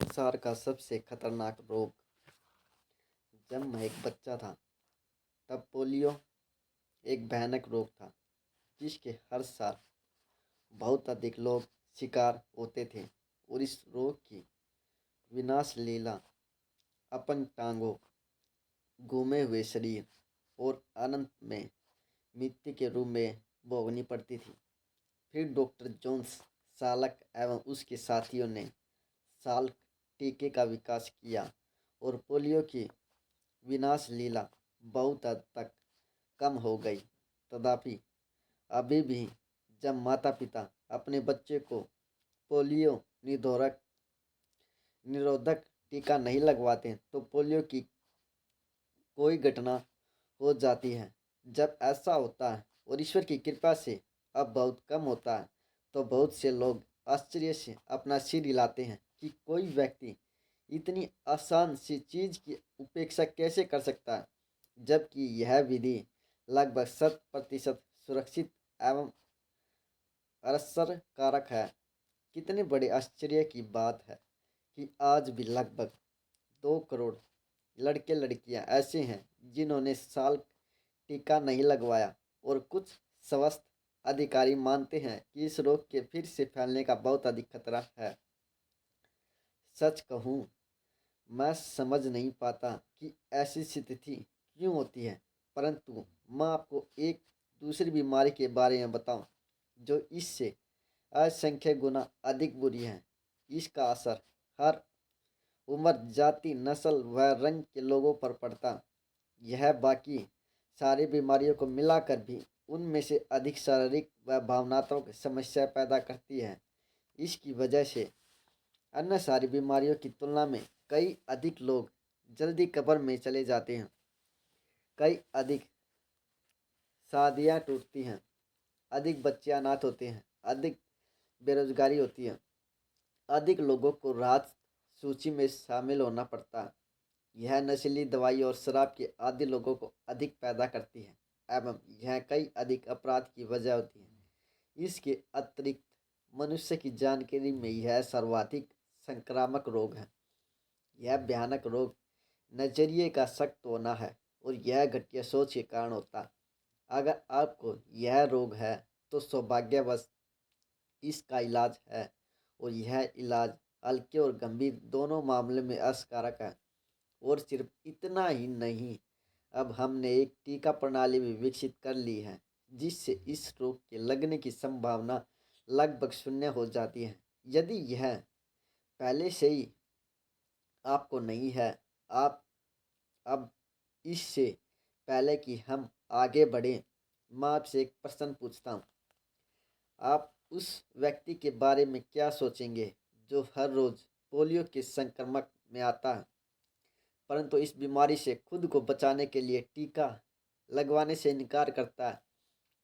संसार का सबसे खतरनाक रोग। जब मैं एक बच्चा था तब पोलियो एक भयानक रोग था जिसके हर साल बहुत अधिक लोग शिकार होते थे और इस रोग की विनाश लीला अपन टांगों, घूमे हुए शरीर और अनंत में मृत्यु के रूप में भोगनी पड़ती थी। फिर डॉक्टर जोन्स सालक एवं उसके साथियों ने साल्क टीके का विकास किया और पोलियो की विनाश लीला बहुत हद तक कम हो गई। तथापि अभी भी जब माता पिता अपने बच्चे को पोलियो निरोधक निरोधक टीका नहीं लगवाते तो पोलियो की कोई घटना हो जाती है। जब ऐसा होता है और ईश्वर की कृपा से अब बहुत कम होता है तो बहुत से लोग आश्चर्य से अपना सिर हिलाते हैं कि कोई व्यक्ति इतनी आसान सी चीज की उपेक्षा कैसे कर सकता है, जबकि यह विधि लगभग 100% सुरक्षित एवं असरकारक है। कितने बड़े आश्चर्य की बात है कि आज भी लगभग 2 करोड़ लड़के लड़कियां ऐसे हैं जिन्होंने साल टीका नहीं लगवाया और कुछ स्वास्थ्य अधिकारी मानते हैं कि इस रोग के फिर से फैलने का बहुत अधिक खतरा है। सच कहूँ, मैं समझ नहीं पाता कि ऐसी स्थिति क्यों होती है, परंतु मैं आपको एक दूसरी बीमारी के बारे में बताऊं जो इससे असंख्य गुना अधिक बुरी है। इसका असर हर उम्र, जाति, नस्ल व रंग के लोगों पर पड़ता। यह बाकी सारी बीमारियों को मिलाकर भी उनमें से अधिक शारीरिक व भावनात्मक समस्या पैदा करती है। इसकी वजह से अन्य सारी बीमारियों की तुलना में कई अधिक लोग जल्दी कब्र में चले जाते हैं। कई अधिक शादियाँ टूटती हैं, अधिक बच्चे अनाथ होते हैं, अधिक बेरोजगारी होती है, अधिक लोगों को राहत सूची में शामिल होना पड़ता है। यह नशीली दवाई और शराब के आदि लोगों को अधिक पैदा करती है एवं यह कई अधिक अपराध की वजह होती है। इसके अतिरिक्त मनुष्य की जानकारी में यह सर्वाधिक संक्रामक रोग है। यह भयानक रोग नजरिए का सख्त होना है और यह घटिया सोच के कारण होता है। अगर आपको यह रोग है तो सौभाग्यवश इसका इलाज है और यह इलाज हल्के और गंभीर दोनों मामले में असरकारक है। और सिर्फ इतना ही नहीं, अब हमने एक टीका प्रणाली भी विकसित कर ली है जिससे इस रोग के लगने की संभावना लगभग शून्य हो जाती है। यदि यह पहले से ही आपको नहीं है, आप अब इससे पहले कि हम आगे बढ़ें, मैं आपसे एक प्रश्न पूछता हूँ। आप उस व्यक्ति के बारे में क्या सोचेंगे जो हर रोज़ पोलियो के संक्रमण में आता है परंतु इस बीमारी से खुद को बचाने के लिए टीका लगवाने से इनकार करता है?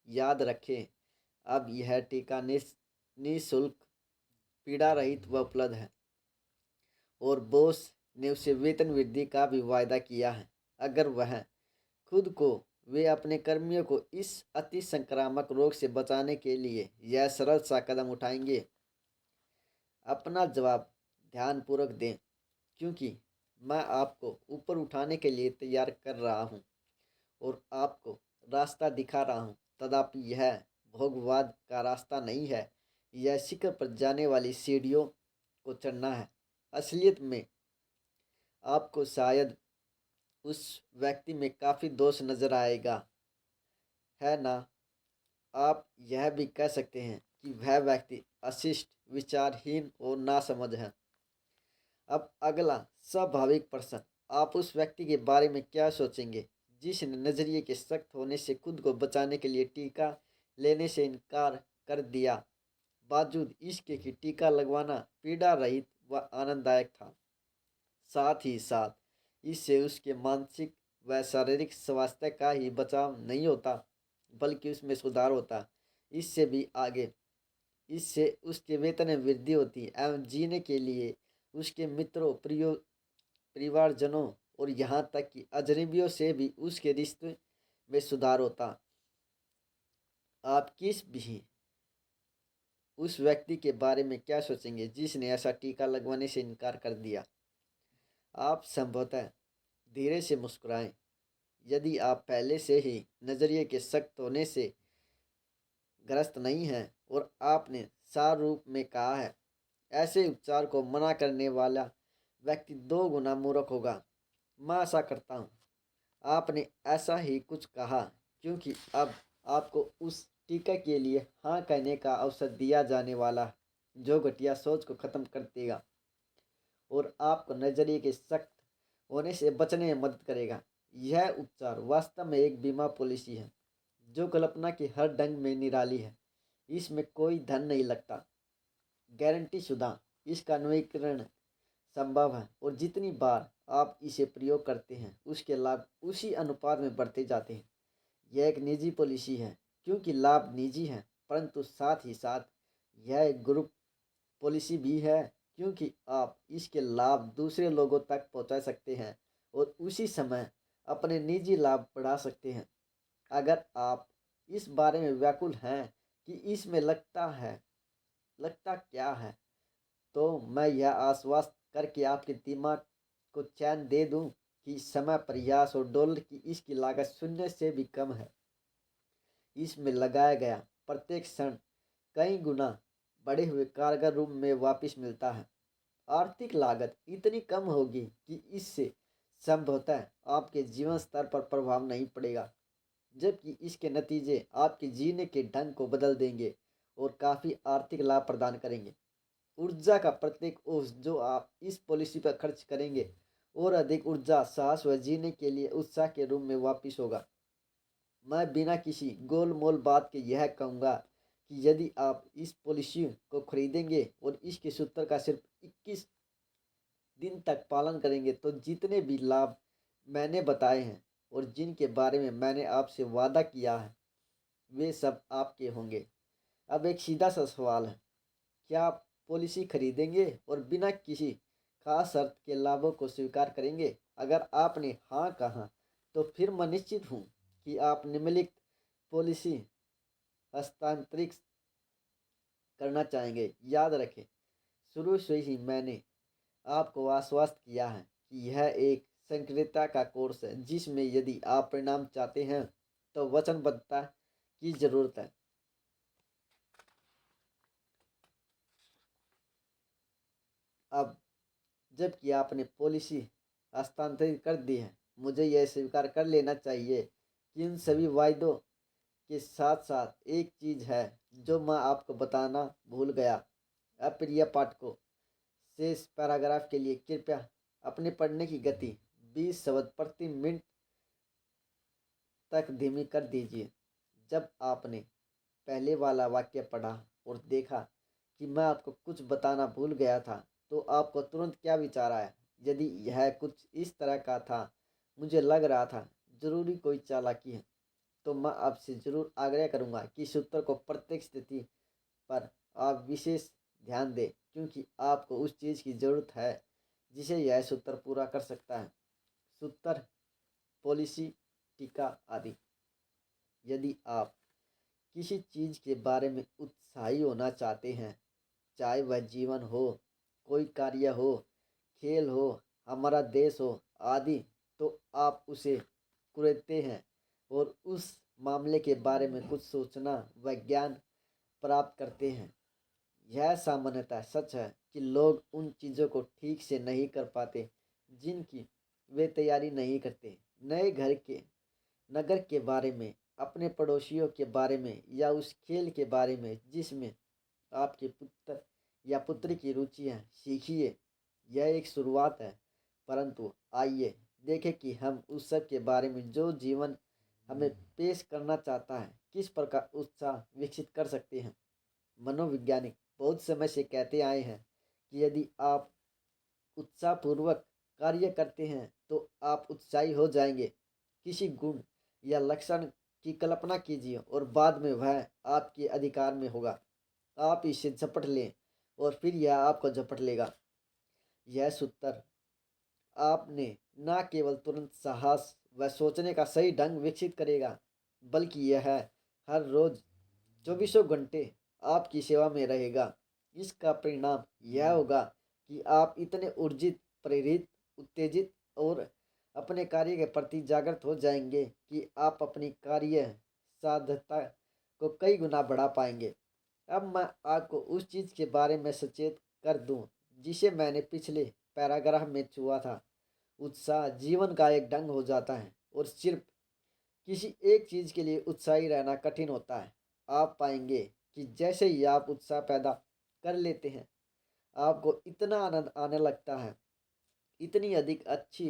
याद रखें, अब यह टीका निःशुल्क, पीड़ा रहित व उपलब्ध है और बोस ने उसे वेतन वृद्धि का भी वायदा किया है। अगर वह खुद को वे अपने कर्मियों को इस अति संक्रामक रोग से बचाने के लिए यह सरल सा कदम उठाएंगे। अपना जवाब ध्यानपूर्वक दें, क्योंकि मैं आपको ऊपर उठाने के लिए तैयार कर रहा हूँ और आपको रास्ता दिखा रहा हूँ। तथापि यह भोगवाद का रास्ता नहीं है, यह शिखर पर जाने वाली सीढ़ियों को चढ़ना है। असलियत में आपको शायद उस व्यक्ति में काफ़ी दोष नज़र आएगा, है ना? आप यह भी कह सकते हैं कि वह व्यक्ति अशिष्ट, विचारहीन और नासमझ है। अब अगला स्वाभाविक प्रश्न, आप उस व्यक्ति के बारे में क्या सोचेंगे जिसने नजरिए के सख्त होने से खुद को बचाने के लिए टीका लेने से इनकार कर दिया, बावजूद इसके कि टीका लगवाना पीड़ा रहित व आनंददायक था। साथ ही साथ इससे उसके मानसिक व शारीरिक स्वास्थ्य का ही बचाव नहीं होता बल्कि उसमें सुधार होता। इससे भी आगे, इससे उसके वेतन में वृद्धि होती एवं जीने के लिए उसके मित्रों, परिवारजनों और यहाँ तक कि अजनबियों से भी उसके रिश्ते में सुधार होता। आप किस भी उस व्यक्ति के बारे में क्या सोचेंगे जिसने ऐसा टीका लगवाने से इनकार कर दिया। आप संभवतः धीरे से मुस्कुराएं। यदि आप पहले से ही नज़रिए के सख्त होने से ग्रस्त नहीं हैं और आपने सार रूप में कहा है, ऐसे उपचार को मना करने वाला व्यक्ति दो गुना मूर्ख होगा। मैं आशा करता हूँ आपने ऐसा ही कुछ कहा, क्योंकि अब आपको उस टीका के लिए हाँ कहने का अवसर दिया जाने वाला है जो घटिया सोच को ख़त्म कर देगा और आपको नज़रिए के सख्त होने से बचने में मदद करेगा। यह उपचार वास्तव में एक बीमा पॉलिसी है जो कल्पना के हर ढंग में निराली है। इसमें कोई धन नहीं लगता, गारंटी शुदा इसका नवीकरण संभव है और जितनी बार आप इसे प्रयोग करते हैं उसके लाभ उसी अनुपात में बढ़ते जाते हैं। यह एक निजी पॉलिसी है क्योंकि लाभ निजी है, परंतु साथ ही साथ यह एक ग्रुप पॉलिसी भी है क्योंकि आप इसके लाभ दूसरे लोगों तक पहुंचा सकते हैं और उसी समय अपने निजी लाभ बढ़ा सकते हैं। अगर आप इस बारे में व्याकुल हैं कि इसमें लगता क्या है, तो मैं यह आश्वस्त करके आपके दिमाग को चैन दे दूं कि समय, प्रयास और डॉलर की इसकी लागत शून्य से भी कम है। इसमें लगाया गया प्रत्येक क्षण कई गुना बढ़े हुए कारगर रूप में वापस मिलता है। आर्थिक लागत इतनी कम होगी कि इससे संभवतः आपके जीवन स्तर पर प्रभाव नहीं पड़ेगा, जबकि इसके नतीजे आपके जीने के ढंग को बदल देंगे और काफ़ी आर्थिक लाभ प्रदान करेंगे। ऊर्जा का प्रत्येक ओस जो आप इस पॉलिसी पर खर्च करेंगे और अधिक ऊर्जा, साहस व जीने के लिए उत्साह के रूप में वापिस होगा। मैं बिना किसी गोल मोल बात के यह कहूँगा कि यदि आप इस पॉलिसी को खरीदेंगे और इसके सूत्र का सिर्फ 21 दिन तक पालन करेंगे तो जितने भी लाभ मैंने बताए हैं और जिनके बारे में मैंने आपसे वादा किया है वे सब आपके होंगे। अब एक सीधा सा सवाल है, क्या आप पॉलिसी खरीदेंगे और बिना किसी खास शर्त के लाभों को स्वीकार करेंगे? अगर आपने हाँ कहा तो फिर मैं निश्चित हूँ कि आप निम्नलिखित पॉलिसी हस्तांतरित करना चाहेंगे। याद रखें, शुरू से ही मैंने आपको आश्वस्त किया है कि यह एक संक्रियता का कोर्स है जिसमें यदि आप परिणाम चाहते हैं तो वचनबद्धता की ज़रूरत है। अब जबकि आपने पॉलिसी हस्तांतरित कर दी है, मुझे यह स्वीकार कर लेना चाहिए कि इन सभी वायदों के साथ साथ एक चीज़ है जो मैं आपको बताना भूल गया। अप्रिय पाठकों, शेष पैराग्राफ के लिए कृपया अपने पढ़ने की गति 20 शब्द प्रति मिनट तक धीमी कर दीजिए। जब आपने पहले वाला वाक्य पढ़ा और देखा कि मैं आपको कुछ बताना भूल गया था तो आपको तुरंत क्या विचार आया? यदि यह कुछ इस तरह का था, मुझे लग रहा था जरूरी कोई चालाकी है, तो मैं आपसे ज़रूर आग्रह करूँगा कि सूत्र को प्रत्येक स्थिति पर आप विशेष ध्यान दें क्योंकि आपको उस चीज़ की ज़रूरत है जिसे यह सूत्र पूरा कर सकता है। सूत्र, पॉलिसी, टीका आदि। यदि आप किसी चीज़ के बारे में उत्साही होना चाहते हैं, चाहे वह जीवन हो, कोई कार्य हो, खेल हो, हमारा देश हो आदि, तो आप उसे कुरेदते हैं और उस मामले के बारे में कुछ सूचना व ज्ञान प्राप्त करते हैं। यह सामान्यतः सच है कि लोग उन चीज़ों को ठीक से नहीं कर पाते जिनकी वे तैयारी नहीं करते। नए घर के नगर के बारे में, अपने पड़ोसियों के बारे में या उस खेल के बारे में जिसमें आपके पुत्र या पुत्री की रुचि है, सीखिए। यह एक शुरुआत है, परंतु आइए देखें कि हम उस सब के बारे में जो जीवन हमें पेश करना चाहता है किस प्रकार उत्साह विकसित कर सकते हैं। मनोवैज्ञानिक बहुत समय से कहते आए हैं कि यदि आप उत्साहपूर्वक कार्य करते हैं तो आप उत्साही हो जाएंगे। किसी गुण या लक्षण की कल्पना कीजिए और बाद में वह आपके अधिकार में होगा। आप इसे झपट लें और फिर यह आपको झपट लेगा। यह सूत्र आपने न केवल तुरंत साहस व सोचने का सही ढंग विकसित करेगा, बल्कि यह हर रोज चौबीसों घंटे आपकी सेवा में रहेगा। इसका परिणाम यह होगा कि आप इतने ऊर्जित, प्रेरित, उत्तेजित और अपने कार्य के प्रति जागृत हो जाएंगे कि आप अपनी कार्य साध्यता को कई गुना बढ़ा पाएंगे। अब मैं आपको उस चीज़ के बारे में सचेत कर दूं जिसे मैंने पिछले पैराग्राफ में छुआ था। उत्साह जीवन का एक ढंग हो जाता है और सिर्फ किसी एक चीज़ के लिए उत्साही रहना कठिन होता है। आप पाएंगे कि जैसे ही आप उत्साह पैदा कर लेते हैं, आपको इतना आनंद आने लगता है, इतनी अधिक अच्छी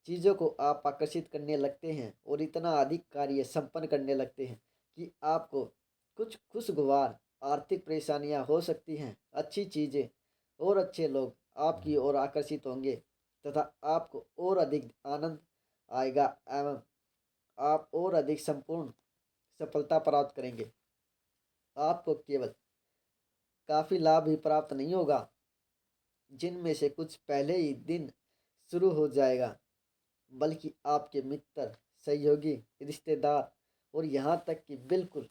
चीज़ों को आप आकर्षित करने लगते हैं और इतना अधिक कार्य संपन्न करने लगते हैं कि आपको कुछ खुशगवार आर्थिक परेशानियां हो सकती हैं, अच्छी चीज़ें और अच्छे लोग आपकी ओर आकर्षित होंगे तथा आपको और अधिक आनंद आएगा एवं आप और अधिक संपूर्ण सफलता प्राप्त करेंगे। आपको केवल काफ़ी लाभ ही प्राप्त नहीं होगा, जिनमें से कुछ पहले ही दिन शुरू हो जाएगा, बल्कि आपके मित्र, सहयोगी, रिश्तेदार और यहाँ तक कि बिल्कुल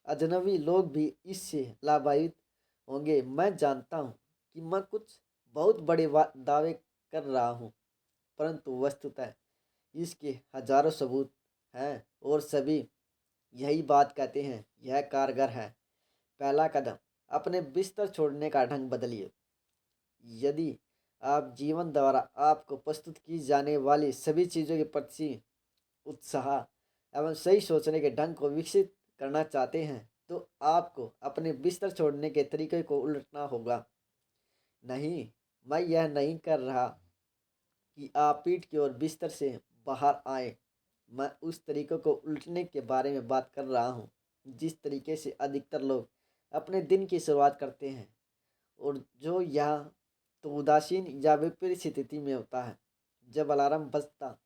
अजनबी लोग भी इससे लाभान्वित होंगे। मैं जानता हूँ कि मैं कुछ बहुत बड़े दावे कर रहा हूँ, परंतु वस्तुतः इसके हजारों सबूत हैं और सभी यही बात कहते हैं, यह कारगर है। पहला कदम, अपने बिस्तर छोड़ने का ढंग बदलिए। यदि आप जीवन द्वारा आपको प्रस्तुत की जाने वाली सभी चीज़ों के प्रति उत्साह एवं सही सोचने के ढंग को विकसित करना चाहते हैं तो आपको अपने बिस्तर छोड़ने के तरीके को उलटना होगा। नहीं, मैं यह नहीं कर रहा कि आप पीठ की ओर बिस्तर से बाहर आए। मैं उस तरीके को उलटने के बारे में बात कर रहा हूँ जिस तरीके से अधिकतर लोग अपने दिन की शुरुआत करते हैं और जो यहाँ तो उदासीन या विपरीत स्थिति में होता है। जब अलार्म बजता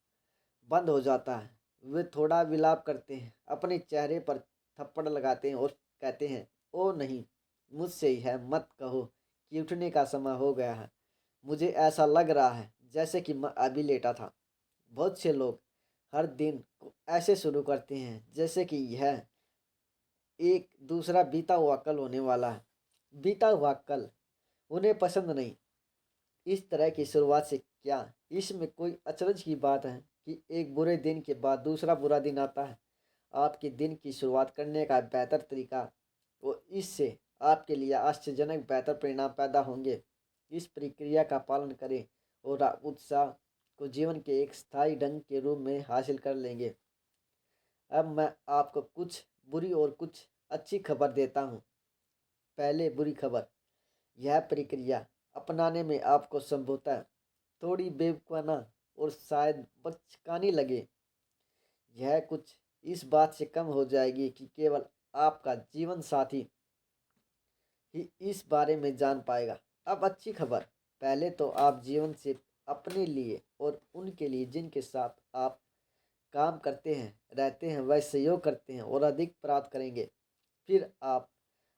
बंद हो जाता है, वे थोड़ा विलाप करते हैं, अपने चेहरे पर थप्पड़ लगाते हैं और कहते हैं, ओ नहीं, मुझसे यह मत कहो कि उठने का समय हो गया है। मुझे ऐसा लग रहा है जैसे कि मैं अभी लेटा था। बहुत से लोग हर दिन को ऐसे शुरू करते हैं जैसे कि यह एक दूसरा बीता हुआ कल होने वाला है। बीता हुआ कल उन्हें पसंद नहीं। इस तरह की शुरुआत से क्या इसमें कोई अचरज की बात है कि एक बुरे दिन के बाद दूसरा बुरा दिन आता है। आपके दिन की शुरुआत करने का बेहतर तरीका और इससे आपके लिए आश्चर्यजनक बेहतर परिणाम पैदा होंगे। इस प्रक्रिया का पालन करें और आप उत्साह को जीवन के एक स्थायी ढंग के रूप में हासिल कर लेंगे। अब मैं आपको कुछ बुरी और कुछ अच्छी खबर देता हूँ। पहले बुरी खबर, यह प्रक्रिया अपनाने में आपको संभवतः थोड़ी बेवकूफ़ाना और शायद बचकानी लगे। यह कुछ इस बात से कम हो जाएगी कि केवल आपका जीवन साथी ही इस बारे में जान पाएगा। अब अच्छी खबर, पहले तो आप जीवन से अपने लिए और उनके लिए जिनके साथ आप काम करते हैं, रहते हैं, वह सहयोग करते हैं और अधिक प्राप्त करेंगे। फिर आप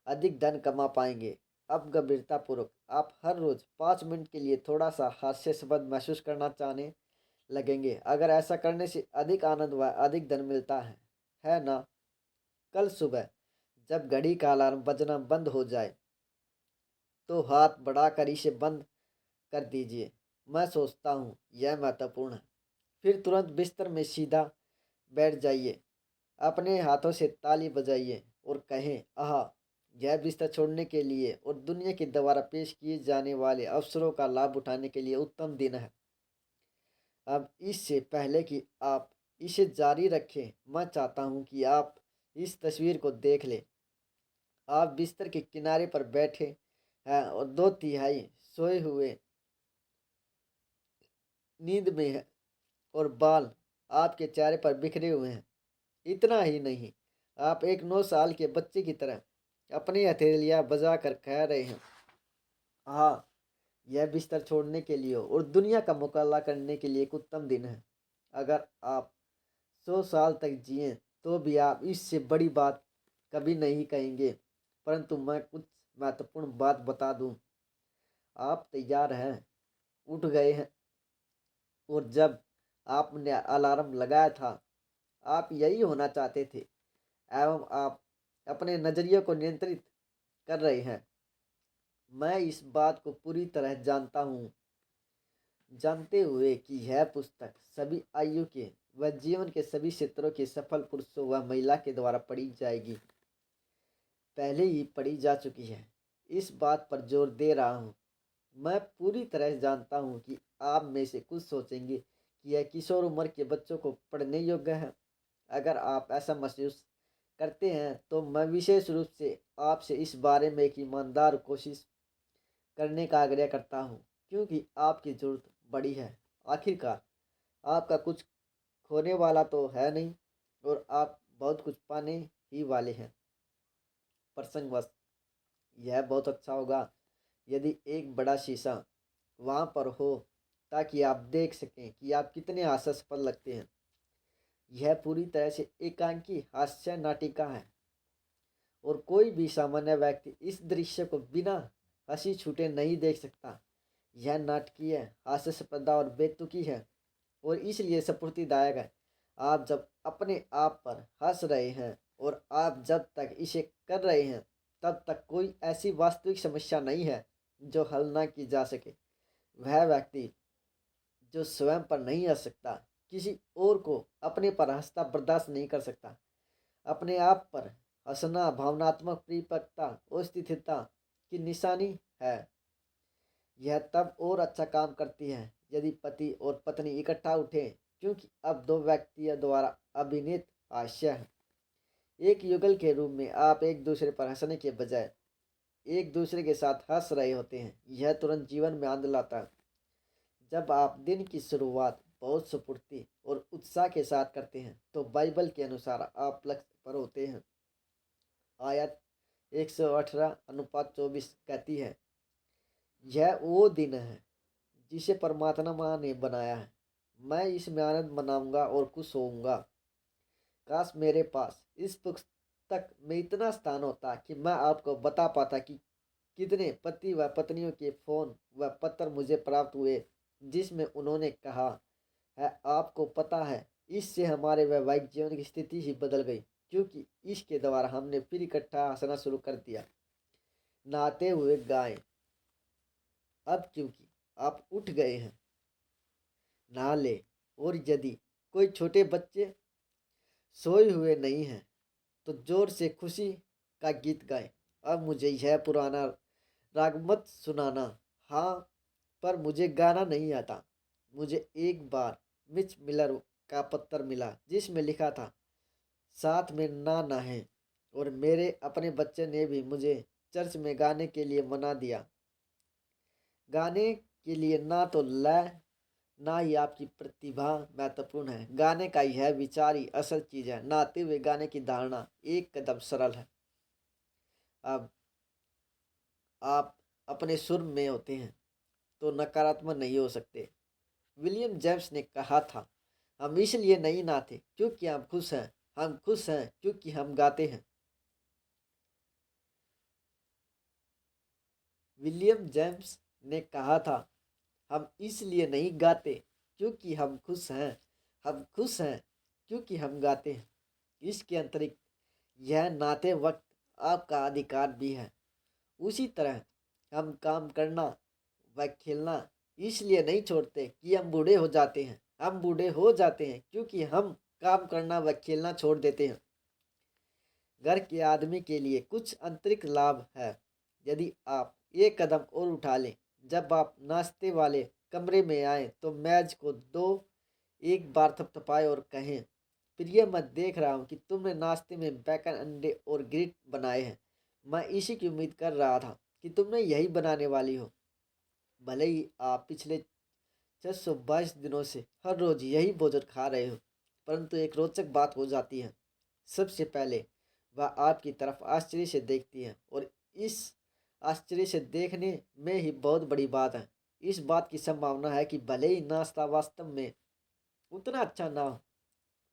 अधिक धन कमा पाएंगे। अब गंभीरतापूर्वक आप हर रोज 5 मिनट के लिए थोड़ा सा हास्यास्पद महसूस करना चाहने लगेंगे। अगर ऐसा करने से अधिक आनंद व अधिक धन मिलता है ना। कल सुबह जब घड़ी का अलार्म बजना बंद हो जाए तो हाथ बढ़ाकर इसे बंद कर दीजिए। मैं सोचता हूँ यह महत्वपूर्ण है। फिर तुरंत बिस्तर में सीधा बैठ जाइए, अपने हाथों से ताली बजाइए और कहें, आह, यह बिस्तर छोड़ने के लिए और दुनिया के द्वारा पेश किए जाने वाले अवसरों का लाभ उठाने के लिए उत्तम दिन है। अब इससे पहले कि आप इसे जारी रखें, मैं चाहता हूं कि आप इस तस्वीर को देख लें। आप बिस्तर के किनारे पर बैठे हैं और 2/3 सोए हुए नींद में है और बाल आपके चेहरे पर बिखरे हुए हैं। इतना ही नहीं, आप एक 9 साल के बच्चे की तरह अपनी हथेलियां बजा कर कह रहे हैं, हाँ, यह बिस्तर छोड़ने के लिए और दुनिया का मुकाबला करने के लिए एक उत्तम दिन है। अगर आप 100 साल तक जिए तो भी आप इससे बड़ी बात कभी नहीं कहेंगे। परंतु मैं कुछ महत्वपूर्ण बात बता दूं। आप तैयार हैं, उठ गए हैं और जब आपने अलार्म लगाया था आप यही होना चाहते थे एवं आप अपने नज़रिए को नियंत्रित कर रहे हैं। मैं इस बात को पूरी तरह जानता हूँ, जानते हुए कि यह पुस्तक सभी आयु के व जीवन के सभी क्षेत्रों के सफल पुरुषों व महिला के द्वारा पढ़ी जाएगी, पहले ही पढ़ी जा चुकी है। इस बात पर जोर दे रहा हूँ। मैं पूरी तरह जानता हूँ कि आप में से कुछ सोचेंगे कि यह किशोर उम्र के बच्चों को पढ़ने योग्य है। अगर आप ऐसा महसूस करते हैं तो मैं विशेष रूप से आपसे इस बारे में एक ईमानदार कोशिश करने का आग्रह करता हूँ, क्योंकि आपकी ज़रूरत बड़ी है। आखिरकार आपका कुछ खोने वाला तो है नहीं और आप बहुत कुछ पाने ही वाले हैं। प्रसंगवश यह बहुत अच्छा होगा यदि एक बड़ा शीशा वहाँ पर हो, ताकि आप देख सकें कि आप कितने हास्यास्पद लगते हैं। यह पूरी तरह से एकांकी हास्य नाटिका है और कोई भी सामान्य व्यक्ति इस दृश्य को बिना हंसी छूटे नहीं देख सकता। यह नाटकीय, हास्यास्पद और बेतुकी है और इसलिए स्फूर्तिदायक है। आप जब अपने आप पर हंस रहे हैं और आप जब तक इसे कर रहे हैं तब तक कोई ऐसी वास्तविक समस्या नहीं है जो हल ना की जा सके। वह व्यक्ति जो स्वयं पर नहीं हंस सकता, किसी और को अपने पर हंसता बर्दाश्त नहीं कर सकता। अपने आप पर हंसना भावनात्मक परिपक्वता और स्थिरता की निशानी है। यह तब और अच्छा काम करती है यदि पति और पत्नी इकट्ठा उठें, क्योंकि अब दो व्यक्तियों द्वारा अभिनीत हास्य है। एक युगल के रूप में आप एक दूसरे पर हंसने के बजाय एक दूसरे के साथ हंस रहे होते हैं। यह तुरंत जीवन में आनंद लाता है। जब आप दिन की शुरुआत बहुत स्फूर्ति और उत्साह के साथ करते हैं तो बाइबल के अनुसार आप लक्ष्य पर होते हैं। आयत 118:24 कहती है, यह वो दिन है जिसे परमात्मा ने बनाया है। मैं इसमें आनंद मनाऊंगा और खुश होऊंगा। काश मेरे पास इस पुस्तक में इतना स्थान होता कि मैं आपको बता पाता कि कितने पति व पत्नियों के फोन व पत्र मुझे प्राप्त हुए जिसमें उन्होंने कहा है, आपको पता है, इससे हमारे वैवाहिक जीवन की स्थिति ही बदल गई, क्योंकि इसके द्वारा हमने फिर इकट्ठा हंसना शुरू कर दिया। नहाते हुए गाएं, अब क्योंकि आप उठ गए हैं नहा ले। और यदि कोई छोटे बच्चे सोए हुए नहीं हैं तो जोर से खुशी का गीत गाएं। अब मुझे यह पुराना राग मत सुनाना। हाँ, पर मुझे गाना नहीं आता। मुझे एक बार मिच मिलर का पत्र मिला जिसमें लिखा था, साथ में ना नहाएं। और मेरे अपने बच्चे ने भी मुझे चर्च में गाने के लिए मना दिया। गाने के लिए ना तो लय ना ही आपकी प्रतिभा महत्वपूर्ण है, गाने का यह विचार ही असल चीज है। नहाते हुए गाने की धारणा एक कदम सरल है। अब आप अपने सुर में होते हैं तो नकारात्मक नहीं हो सकते। विलियम जेम्स ने कहा था, हम इसलिए नहीं नहाते क्योंकि हम खुश हैं, हम खुश हैं क्योंकि हम गाते हैं। विलियम जेम्स ने कहा था, हम इसलिए नहीं गाते क्योंकि हम खुश हैं, हम खुश हैं क्योंकि हम गाते हैं। इसके अतिरिक्त यह नहाते वक्त आपका अधिकार भी है। उसी तरह हम काम करना व खेलना इसलिए नहीं छोड़ते कि हम बूढ़े हो जाते हैं। हम बूढ़े हो जाते हैं क्योंकि हम काम करना व खेलना छोड़ देते हैं। घर के आदमी के लिए कुछ आंतरिक लाभ है यदि आप एक कदम और उठा लें। जब आप नाश्ते वाले कमरे में आए तो मेज को दो एक बार थपथपाए और कहें, प्रिय, मैं देख रहा हूँ कि तुमने नाश्ते में बैगन, अंडे और ग्रिट बनाए हैं। मैं इसी की उम्मीद कर रहा था कि तुमने यही बनाने वाली हो। भले ही आप पिछले 622 दिनों से हर रोज यही भोजन खा रहे हो, परंतु एक रोचक बात हो जाती है। सबसे पहले वह आपकी तरफ आश्चर्य से देखती है और इस आश्चर्य से देखने में ही बहुत बड़ी बात है। इस बात की संभावना है कि भले ही नाश्ता वास्तव में उतना अच्छा ना हो,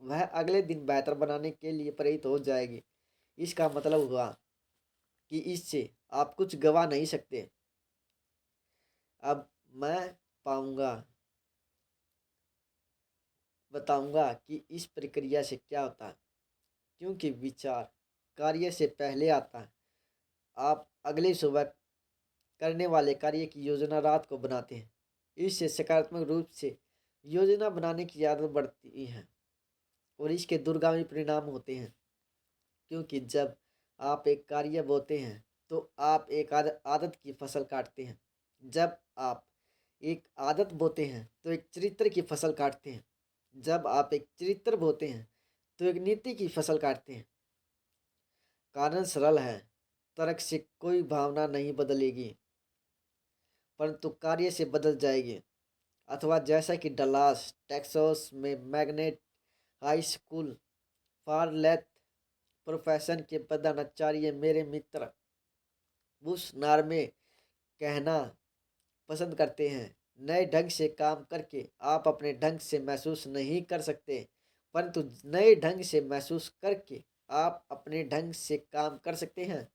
वह अगले दिन बेहतर बनाने के लिए प्रेरित हो जाएगी। इसका मतलब हुआ कि इससे आप कुछ गवा नहीं सकते। अब मैं पाऊंगा बताऊंगा कि इस प्रक्रिया से क्या होता है, क्योंकि विचार कार्य से पहले आता है। आप अगली सुबह करने वाले कार्य की योजना रात को बनाते हैं। इससे सकारात्मक रूप से योजना बनाने की आदत बढ़ती है और इसके दूरगामी परिणाम होते हैं। क्योंकि जब आप एक कार्य बोते हैं तो आप एक आदत की फसल काटते हैं। जब आप एक आदत बोते हैं तो एक चरित्र की फसल काटते हैं। जब आप एक चरित्र बोते हैं तो एक नीति की फसल काटते हैं। कारण सरल है, तर्क से कोई भावना नहीं बदलेगी, परंतु कार्य से बदल जाएगी। अथवा जैसा कि डलास टेक्सास में magnet high school for health profession के प्रधानाचार्य मेरे मित्र बुश नार्मे कहना पसंद करते हैं, नए ढंग से काम करके आप अपने ढंग से महसूस नहीं कर सकते, परंतु नए ढंग से महसूस करके आप अपने ढंग से काम कर सकते हैं।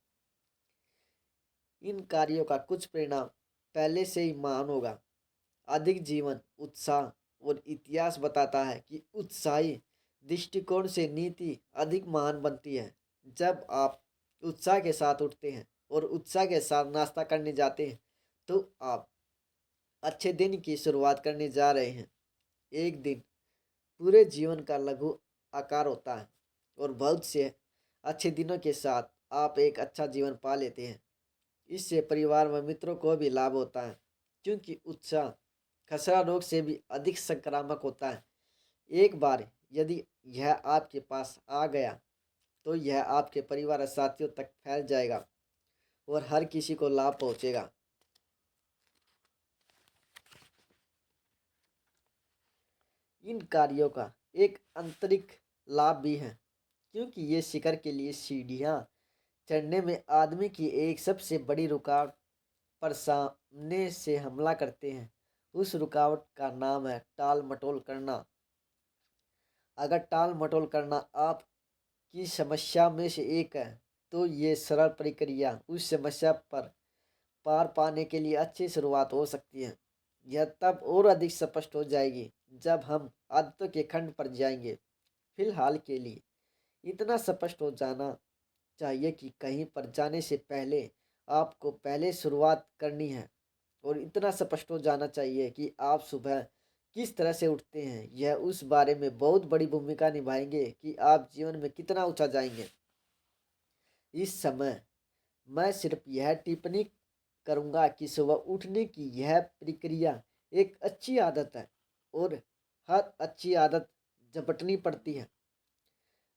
इन कार्यों का कुछ परिणाम पहले से ही महान होगा। अधिक जीवन उत्साह और इतिहास बताता है कि उत्साही दृष्टिकोण से नीति अधिक महान बनती है। जब आप उत्साह के साथ उठते हैं और उत्साह के साथ नाश्ता करने जाते हैं तो आप अच्छे दिन की शुरुआत करने जा रहे हैं। एक दिन पूरे जीवन का लघु आकार होता है और बहुत से अच्छे दिनों के साथ आप एक अच्छा जीवन पा लेते हैं। इससे परिवार व मित्रों को भी लाभ होता है, क्योंकि उत्साह खसरा रोग से भी अधिक संक्रामक होता है। एक बार यदि यह आपके पास आ गया तो यह आपके परिवार और साथियों तक फैल जाएगा और हर किसी को लाभ पहुंचेगा। इन कार्यों का एक आंतरिक लाभ भी है, क्योंकि ये शिखर के लिए सीढ़ियाँ चढ़ने में आदमी की एक सबसे बड़ी रुकावट पर सामने से हमला करते हैं। उस रुकावट का नाम है टाल मटोल करना। अगर टाल मटोल करना आपकी समस्या में से एक है तो ये सरल प्रक्रिया उस समस्या पर पार पाने के लिए अच्छी शुरुआत हो सकती है। यह तब और अधिक स्पष्ट हो जाएगी जब हम आदतों के खंड पर जाएंगे। फिलहाल के लिए इतना स्पष्ट हो जाना चाहिए कि कहीं पर जाने से पहले आपको पहले शुरुआत करनी है, और इतना स्पष्ट हो जाना चाहिए कि आप सुबह किस तरह से उठते हैं। यह उस बारे में बहुत बड़ी भूमिका निभाएंगे कि आप जीवन में कितना ऊंचा जाएंगे। इस समय मैं सिर्फ यह टिप्पणी करूंगा कि सुबह उठने की यह प्रक्रिया एक अच्छी आदत है और हर अच्छी आदत झपटनी पड़ती है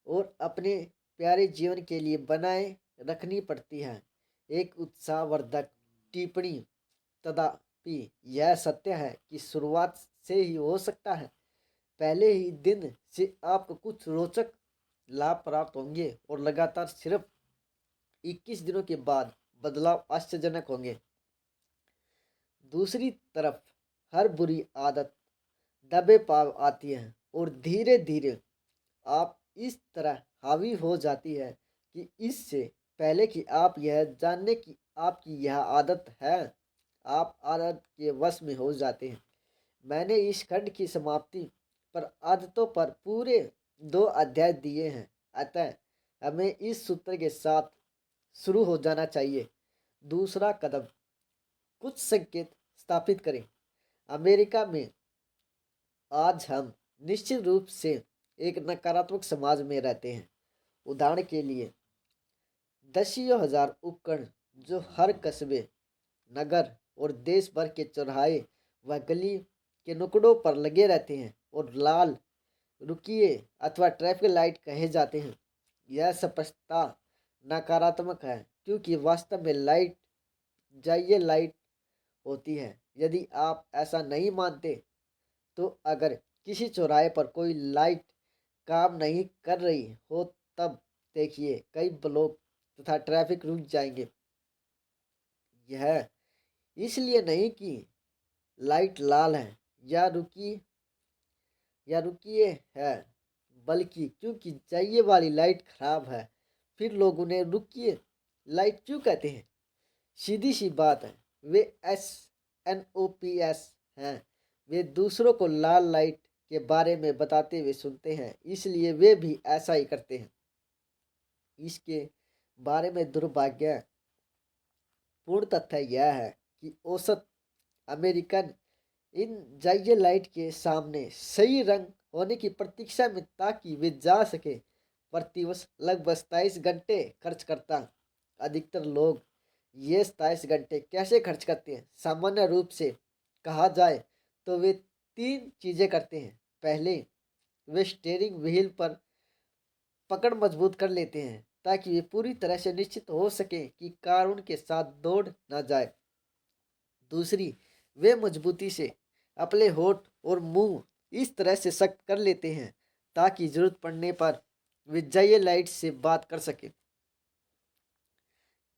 और अपने प्यारे जीवन के लिए बनाए रखनी पड़ती है। एक उत्साहवर्धक टिप्पणी, तथापि यह सत्य है कि शुरुआत से ही हो सकता है पहले ही दिन से आपको कुछ रोचक लाभ प्राप्त होंगे और लगातार सिर्फ 21 दिनों के बाद बदलाव आश्चर्यजनक होंगे। दूसरी तरफ हर बुरी आदत दबे पाव आती है और धीरे धीरे आप इस तरह हावी हो जाती है कि इससे पहले कि आप यह जानने की आपकी यह आदत है, आप आदत के वश में हो जाते हैं। मैंने इस खंड की समाप्ति पर आदतों पर पूरे 2 अध्याय दिए हैं, अतः हमें इस सूत्र के साथ शुरू हो जाना चाहिए। दूसरा कदम, कुछ संकेत स्थापित करें। अमेरिका में आज हम निश्चित रूप से एक नकारात्मक समाज में रहते हैं। उदाहरण के लिए दसियों हजार उपकरण जो हर कस्बे, नगर और देश भर के चौराहे व गली के नुक्कड़ों पर लगे रहते हैं और लाल, रुकिए अथवा ट्रैफिक लाइट कहे जाते हैं। यह स्पष्टता नकारात्मक है, क्योंकि वास्तव में लाइट जाइए लाइट होती है। यदि आप ऐसा नहीं मानते तो अगर किसी चौराहे पर कोई लाइट काम नहीं कर रही हो तब देखिए कई ब्लॉक तथा ट्रैफिक रुक जाएंगे। यह इसलिए नहीं कि लाइट लाल है या रुकिए है, बल्कि क्योंकि चाहिए वाली लाइट खराब है। फिर लोग उन्हें रुकिए लाइट क्यों कहते हैं? सीधी सी बात है, वे SNOPS हैं। वे दूसरों को लाल लाइट के बारे में बताते हुए सुनते हैं, इसलिए वे भी ऐसा ही करते हैं। इसके बारे में दुर्भाग्य पूर्ण तथ्य यह है कि औसत अमेरिकन इन जाइए लाइट के सामने सही रंग होने की प्रतीक्षा में ताकि वे जा सके प्रतिवर्ष लगभग 27 घंटे खर्च करता। अधिकतर लोग ये 27 घंटे कैसे खर्च करते हैं? सामान्य रूप से कहा जाए तो वे तीन चीजें करते हैं। पहले, वे स्टीयरिंग व्हील पर पकड़ मजबूत कर लेते हैं ताकि वे पूरी तरह से निश्चित हो सके कि कार उनके साथ दौड़ न जाए। दूसरी, वे मजबूती से अपने होठ और मुंह इस तरह से सख्त कर लेते हैं ताकि जरूरत पड़ने पर वे जाइए लाइट से बात कर सके।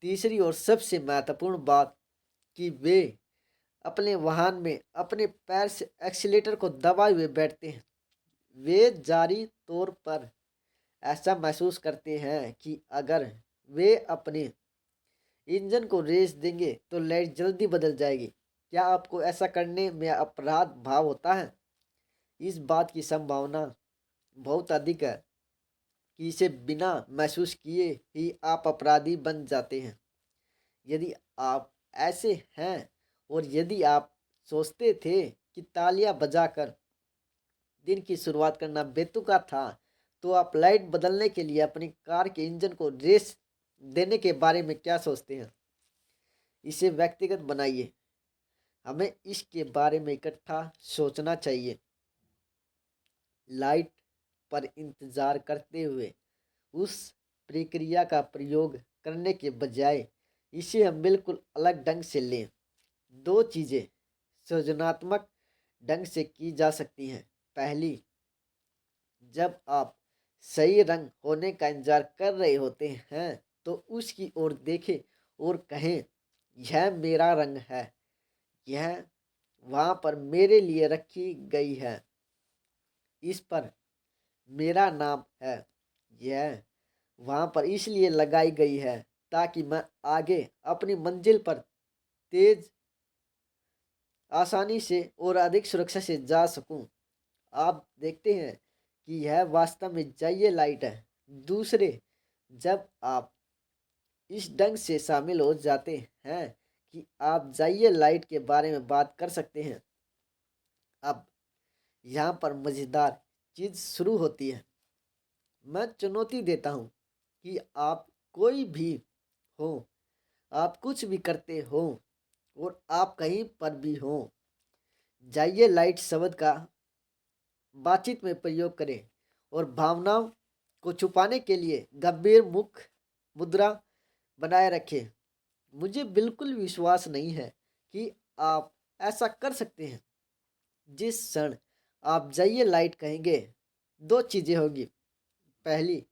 तीसरी और सबसे महत्वपूर्ण बात कि वे अपने वाहन में अपने पैर से एक्सीलेटर को दबाए हुए बैठते हैं। वे जारी तौर पर ऐसा महसूस करते हैं कि अगर वे अपने इंजन को रेस देंगे तो लाइट जल्दी बदल जाएगी। क्या आपको ऐसा करने में अपराध भाव होता है? इस बात की संभावना बहुत अधिक है कि इसे बिना महसूस किए ही आप अपराधी बन जाते हैं। यदि आप ऐसे हैं और यदि आप सोचते थे कि तालियां बजाकर दिन की शुरुआत करना बेतुका था, तो आप लाइट बदलने के लिए अपनी कार के इंजन को रेस देने के बारे में क्या सोचते हैं? इसे व्यक्तिगत बनाइए। हमें इसके बारे में इकट्ठा सोचना चाहिए। लाइट पर इंतजार करते हुए उस प्रक्रिया का प्रयोग करने के बजाय इसे हम बिल्कुल अलग ढंग से लें। दो चीज़ें सृजनात्मक ढंग से की जा सकती हैं। पहली, जब आप सही रंग होने का इंतजार कर रहे होते हैं तो उसकी ओर देखें और कहें, यह मेरा रंग है, यह वहाँ पर मेरे लिए रखी गई है, इस पर मेरा नाम है, यह वहाँ पर इसलिए लगाई गई है ताकि मैं आगे अपनी मंजिल पर तेज आसानी से और अधिक सुरक्षा से जा सकूं। आप देखते हैं कि यह वास्तव में जाइए लाइट है। दूसरे, जब आप इस ढंग से शामिल हो जाते हैं कि आप जाइए लाइट के बारे में बात कर सकते हैं, अब यहाँ पर मज़ेदार चीज़ शुरू होती है। मैं चुनौती देता हूँ कि आप कोई भी हो, आप कुछ भी करते हो और आप कहीं पर भी हो, जाइए लाइट शब्द का बातचीत में प्रयोग करें और भावनाओं को छुपाने के लिए गंभीर मुख मुद्रा बनाए रखें। मुझे बिल्कुल विश्वास नहीं है कि आप ऐसा कर सकते हैं। जिस क्षण आप जाइए लाइट कहेंगे, दो चीज़ें होंगी। पहली,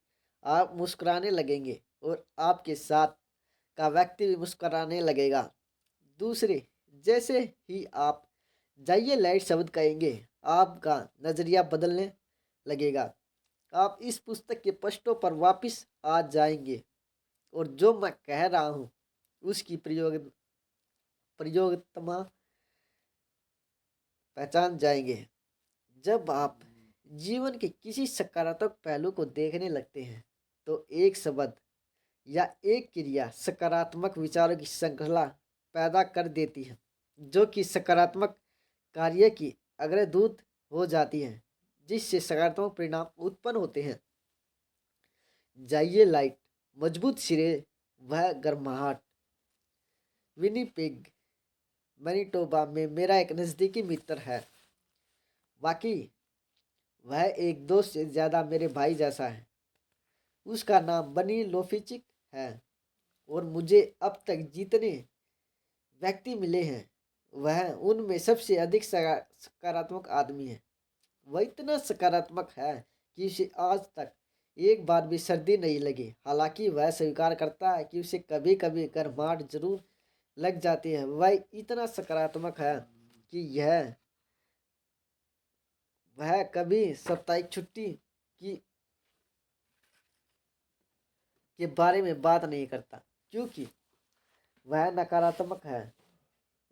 आप मुस्कुराने लगेंगे और आपके साथ का व्यक्ति भी मुस्कुराने लगेगा। दूसरे, जैसे ही आप जाइए लाइट शब्द कहेंगे, आपका नज़रिया बदलने लगेगा। आप इस पुस्तक के पृष्ठों पर वापस आ जाएंगे और जो मैं कह रहा हूँ उसकी प्रयोगत्मा पहचान जाएंगे। जब आप जीवन के किसी सकारात्मक पहलू को देखने लगते हैं तो एक शब्द या एक क्रिया सकारात्मक विचारों की श्रृंखला पैदा कर देती है जो कि सकारात्मक कार्य की अग्रदूत हो जाती है, जिससे सकारात्मक परिणाम उत्पन्न होते हैं। जाइए लाइट मजबूत सिरे वह गर्माहट। विनीपेग मैनिटोबा में मेरा एक नज़दीकी मित्र है। वाकई वह एक दोस्त से ज़्यादा मेरे भाई जैसा है। उसका नाम बनी लोफिचिक है और मुझे अब तक जितने व्यक्ति मिले हैं वह उनमें सबसे अधिक सकारात्मक आदमी है। वह इतना सकारात्मक है कि उसे आज तक एक बार भी सर्दी नहीं लगी। हालांकि वह स्वीकार करता है कि उसे कभी कभी गर्माहट जरूर लग जाती है। वह इतना सकारात्मक है कि वह कभी साप्ताहिक छुट्टी की के बारे में बात नहीं करता क्योंकि वह नकारात्मक है।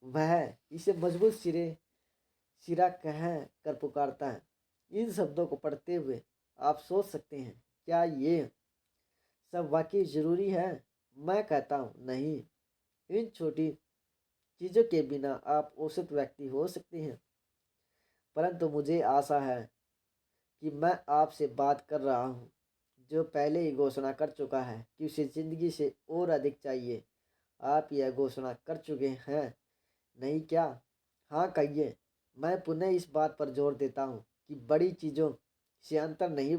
वह इसे मजबूत सिरा कह कर पुकारता है। इन शब्दों को पढ़ते हुए आप सोच सकते हैं, क्या ये सब वाकई ज़रूरी है? मैं कहता हूँ नहीं। इन छोटी चीज़ों के बिना आप औसत व्यक्ति हो सकते हैं, परंतु मुझे आशा है कि मैं आपसे बात कर रहा हूँ जो पहले ही घोषणा कर चुका है कि उसे ज़िंदगी से और अधिक चाहिए। आप यह घोषणा कर चुके हैं, नहीं क्या? हाँ कहिए। मैं पुनः इस बात पर जोर देता हूँ कि बड़ी चीज़ों से अंतर नहीं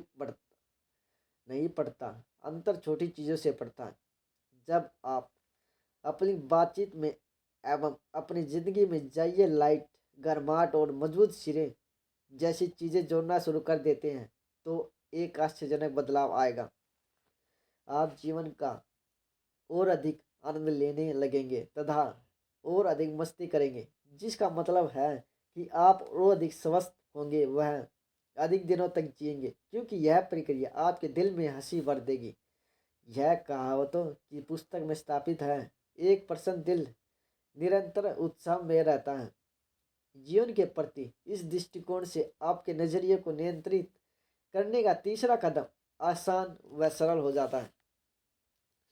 पड़ता, अंतर छोटी चीज़ों से पड़ता है। जब आप अपनी बातचीत में एवं अपनी ज़िंदगी में जाइए लाइट, गर्माहट और मजबूत सिरे जैसी चीज़ें जोड़ना शुरू कर देते हैं तो एक आश्चर्यजनक बदलाव आएगा। आप जीवन का और अधिक आनंद लेने लगेंगे तथा और अधिक मस्ती करेंगे, जिसका मतलब है कि आप और अधिक स्वस्थ होंगे, वह अधिक दिनों तक जिएंगे, क्योंकि यह प्रक्रिया आपके दिल में हंसी भर देगी। यह कहावतों की पुस्तक में स्थापित है, एक प्रसन्न दिल निरंतर उत्साह में रहता है। जीवन के प्रति इस दृष्टिकोण से आपके नजरिए को नियंत्रित करने का तीसरा कदम आसान व सरल हो जाता है।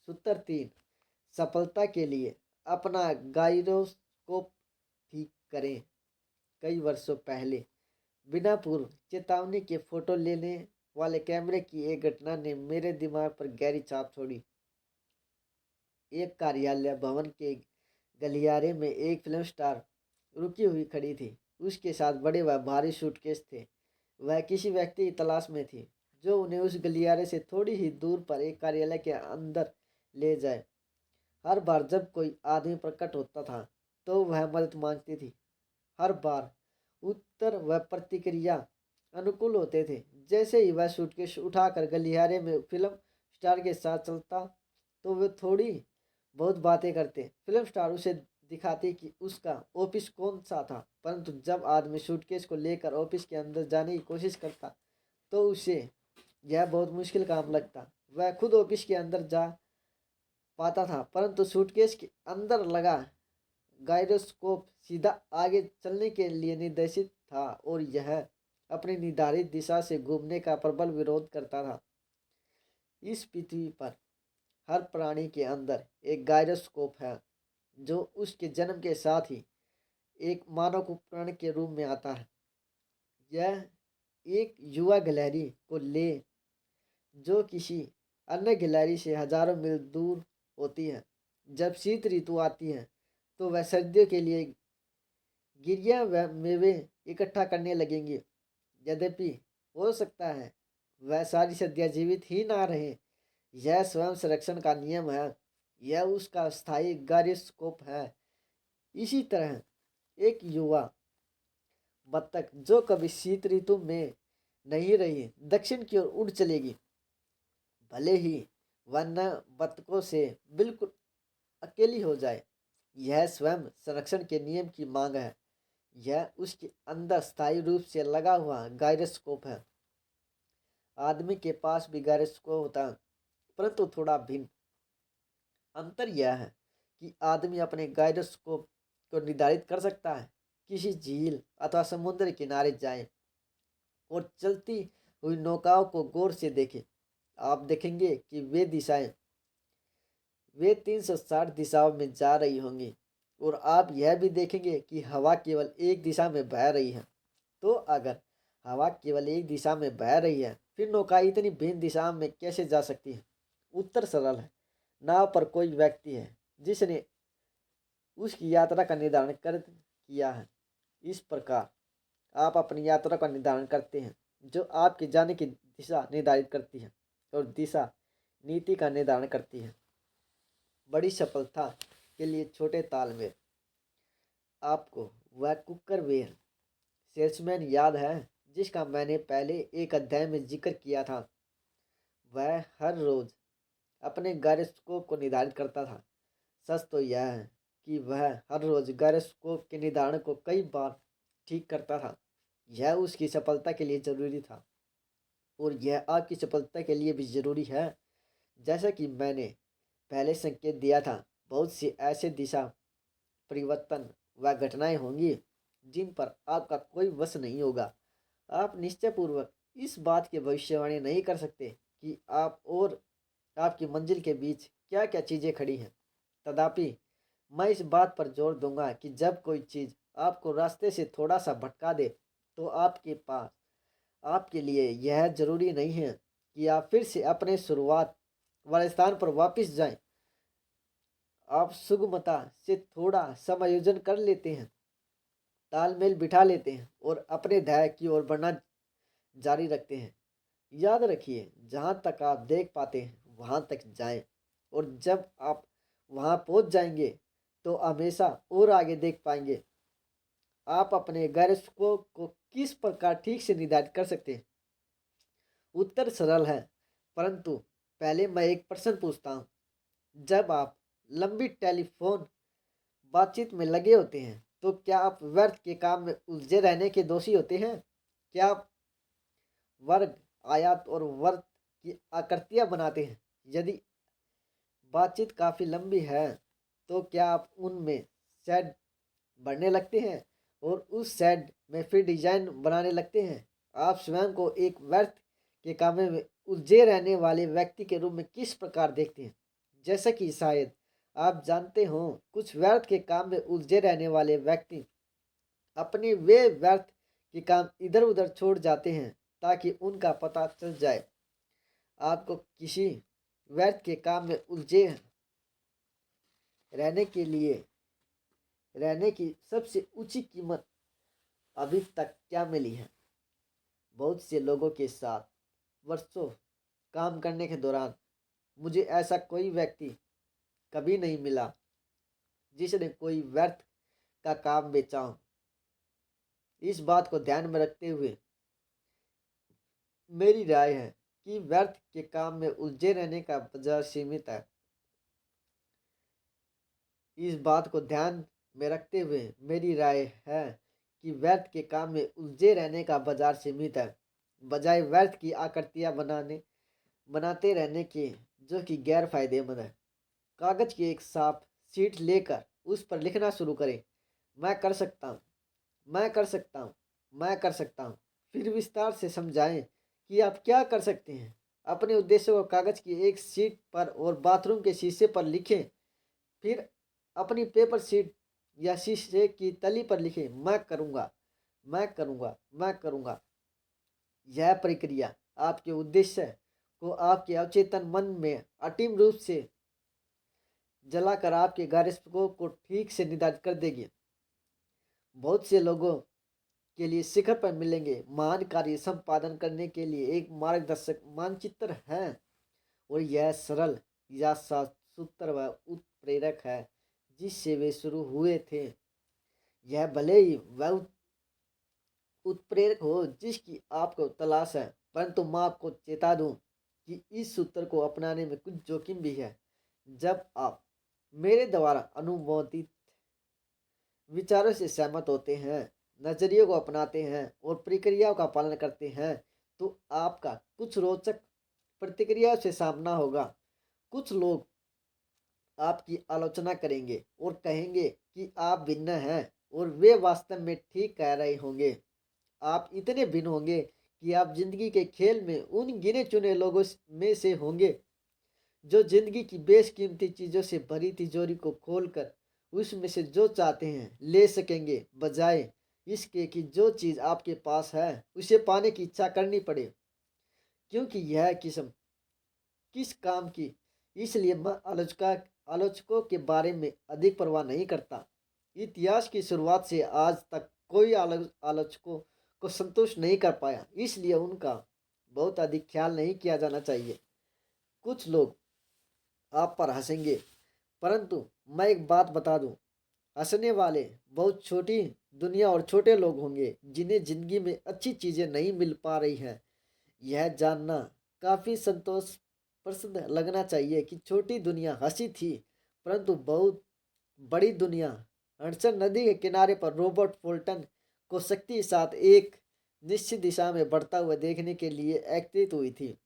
सूत्र 3, सफलता के लिए अपना गायरोस्कोप ठीक करें। कई वर्षों पहले बिना पूर्व चेतावनी के फोटो लेने वाले कैमरे की एक घटना ने मेरे दिमाग पर गहरी छाप छोड़ी। एक कार्यालय भवन के गलियारे में एक फिल्म स्टार रुकी हुई खड़ी थी। उसके साथ बड़े व भारी सूटकेस थे। वह किसी व्यक्ति की तलाश में थी जो उन्हें उस गलियारे से थोड़ी ही दूर पर एक कार्यालय के अंदर ले जाए। हर बार जब कोई आदमी प्रकट होता था तो वह मदद मांगती थी। हर बार उत्तर व प्रतिक्रिया अनुकूल होते थे। जैसे ही वह सूटकेस उठाकर गलियारे में फिल्म स्टार के साथ चलता तो वे थोड़ी बहुत बातें करते। फिल्म स्टार उसे दिखाती कि उसका ऑफिस कौन सा था, परंतु जब आदमी सूटकेस को लेकर ऑफिस के अंदर जाने की कोशिश करता तो उसे यह बहुत मुश्किल काम लगता। वह खुद ऑफिस के अंदर जा पाता था, परंतु सूटकेस के अंदर लगा गायरोस्कोप सीधा आगे चलने के लिए निर्देशित था और यह अपनी निर्धारित दिशा से घूमने का प्रबल विरोध करता था। इस पृथ्वी पर हर प्राणी के अंदर एक गायरोस्कोप है जो उसके जन्म के साथ ही एक मानव उपकरण के रूप में आता है। यह एक युवा गिलहरी को ले जो किसी अन्य गिलहरी से हजारों मील दूर होती है। जब शीत ऋतु आती है तो वह सर्दियों के लिए गिरियां व मेवे इकट्ठा करने लगेंगी। यद्यपि हो सकता है वह सारी सर्दियां जीवित ही ना रहे। यह स्वयं संरक्षण का नियम है। यह उसका स्थायी गायरोस्कोप है। इसी तरह एक युवा बत्तख जो कभी शीत ऋतु में नहीं रही दक्षिण की ओर उड़ चलेगी, भले ही वन्य बत्तखों से बिल्कुल अकेली हो जाए। यह स्वयं संरक्षण के नियम की मांग है। यह उसके अंदर स्थायी रूप से लगा हुआ गायरोस्कोप है। आदमी के पास भी गायरोस्कोप होता है, परंतु थोड़ा भिन्न। अंतर यह है कि आदमी अपने गायरोस्कोप को निर्धारित कर सकता है। किसी झील अथवा समुद्र किनारे जाएं और चलती हुई नौकाओं को गौर से देखें। आप देखेंगे कि वे 360 दिशाओं में जा रही होंगी और आप यह भी देखेंगे कि हवा केवल एक दिशा में बह रही है। तो अगर हवा केवल एक दिशा में बह रही है फिर नौका इतनी भिन्न दिशा में कैसे जा सकती है? उत्तर सरल है। नाव पर कोई व्यक्ति है जिसने उसकी यात्रा का निर्धारण कर किया है। इस प्रकार आप अपनी यात्रा का निर्धारण करते हैं जो आपके जाने की दिशा निर्धारित करती है और दिशा नीति का निर्धारण करती है। बड़ी सफलता के लिए छोटे तालमेल। आपको वह कुकरवेयर सेल्समैन याद है जिसका मैंने पहले एक अध्याय में जिक्र किया था? वह हर रोज अपने गायरोस्कोप को निर्धारित करता था। सच तो यह है कि वह हर रोज गायरोस्कोप के निर्धारण को कई बार ठीक करता था। यह उसकी सफलता के लिए जरूरी था और यह आपकी सफलता के लिए भी जरूरी है। जैसा कि मैंने पहले संकेत दिया था, बहुत सी ऐसे दिशा परिवर्तन व घटनाएं होंगी जिन पर आपका कोई वश नहीं होगा। आप निश्चयपूर्वक इस बात की भविष्यवाणी नहीं कर सकते कि आप और आपकी मंजिल के बीच क्या क्या चीज़ें खड़ी हैं। तथापि मैं इस बात पर जोर दूंगा कि जब कोई चीज़ आपको रास्ते से थोड़ा सा भटका दे तो आपके पास आपके लिए यह जरूरी नहीं है कि आप फिर से अपने शुरुआत वाले स्थान पर वापस जाएं। आप सुगमता से थोड़ा समायोजन कर लेते हैं, तालमेल बिठा लेते हैं और अपने ध्येय की ओर बढ़ना जारी रखते हैं। याद रखिए, जहाँ तक आप देख पाते हैं वहाँ तक जाएं, और जब आप वहाँ पहुँच जाएंगे तो हमेशा और आगे देख पाएंगे। आप अपने गैरस्को को किस प्रकार ठीक से निर्धारित कर सकते हैं? उत्तर सरल है, परंतु पहले मैं एक प्रश्न पूछता हूँ। जब आप लंबी टेलीफोन बातचीत में लगे होते हैं तो क्या आप व्यर्थ के काम में उलझे रहने के दोषी होते हैं? क्या आप वर्ग, आयात और वर्त की आकृतियां बनाते हैं? यदि बातचीत काफ़ी लंबी है तो क्या आप उनमें शेड भरने लगते हैं और उस शेड में फिर डिजाइन बनाने लगते हैं? आप स्वयं को एक व्यर्थ के काम में उलझे रहने वाले व्यक्ति के रूप में किस प्रकार देखते हैं? जैसा कि शायद आप जानते हो, कुछ व्यर्थ के काम में उलझे रहने वाले व्यक्ति अपने वे व्यर्थ के काम इधर उधर छोड़ जाते हैं ताकि उनका पता चल जाए। आपको किसी व्यर्थ के काम में उलझे रहने के लिए रहने की सबसे ऊंची कीमत अभी तक क्या मिली है? बहुत से लोगों के साथ वर्षों काम करने के दौरान मुझे ऐसा कोई व्यक्ति कभी नहीं मिला जिसने कोई व्यर्थ का काम बेचा हो। इस बात को ध्यान में रखते हुए मेरी राय है कि व्यर्थ के काम में उलझे रहने का बाजार सीमित है। इस बात को ध्यान में रखते हुए मेरी राय है कि व्यर्थ के काम में उलझे रहने का बाजार सीमित है, बजाय व्यर्थ की आकृतियां बनाते रहने के, जो कि गैर फायदेमंद है। कागज की एक साफ शीट लेकर उस पर लिखना शुरू करें। मैं कर सकता हूँ, मैं कर सकता हूँ, मैं कर सकता हूँ। फिर विस्तार से समझाएं कि आप क्या कर सकते हैं। अपने उद्देश्यों को कागज की एक शीट पर और बाथरूम के शीशे पर लिखें। फिर अपनी पेपर शीट या शीशे की तली पर लिखें, मैं करूँगा, मैं करूँगा, मैं करूँगा। यह प्रक्रिया आपके उद्देश्य को आपके अवचेतन मन में असीम रूप से जलाकर आपके गैरस्कों को ठीक से निर्धारित कर देगी। बहुत से लोगों के लिए शिखर पर मिलेंगे महान कार्य संपादन करने के लिए एक मार्गदर्शक मानचित्र है, और यह सरल या सूत्र व उत्प्रेरक है जिससे वे शुरू हुए थे। यह भले ही वह उत्प्रेरक हो जिसकी आपको तलाश है, परंतु मैं आपको चेता दूं कि इस सूत्र को अपनाने में कुछ जोखिम भी है। जब आप मेरे द्वारा अनुमोदित विचारों से सहमत होते हैं, नजरियों को अपनाते हैं और प्रक्रियाओं का पालन करते हैं तो आपका कुछ रोचक प्रतिक्रिया से सामना होगा। कुछ लोग आपकी आलोचना करेंगे और कहेंगे कि आप भिन्न हैं, और वे वास्तव में ठीक कह रहे होंगे। आप इतने भिन्न होंगे कि आप जिंदगी के खेल में उन गिने चुने लोगों में से होंगे जो जिंदगी की बेशकीमती चीजों से भरी तिजोरी को खोलकर उसमें से जो चाहते हैं ले सकेंगे, बजाय इसके कि जो चीज आपके पास है उसे पाने की इच्छा करनी पड़े। क्योंकि यह किस्म किस काम की, इसलिए मैं आलोचकों के बारे में अधिक परवाह नहीं करता। इतिहास की शुरुआत से आज तक कोई आलोचकों को संतुष्ट नहीं कर पाया, इसलिए उनका बहुत अधिक ख्याल नहीं किया जाना चाहिए। कुछ लोग आप पर हंसेंगे, परंतु मैं एक बात बता दूं, हंसने वाले बहुत छोटी दुनिया और छोटे लोग होंगे जिन्हें जिंदगी में अच्छी चीजें नहीं मिल पा रही हैं। यह जानना काफी संतोष प्रसन्न लगना चाहिए कि छोटी दुनिया हंसी थी, परंतु बहुत बड़ी दुनिया हडसन नदी के किनारे पर रॉबर्ट फुल्टन को शक्ति के साथ एक निश्चित दिशा में बढ़ता हुआ देखने के लिए एकत्रित हुई थी।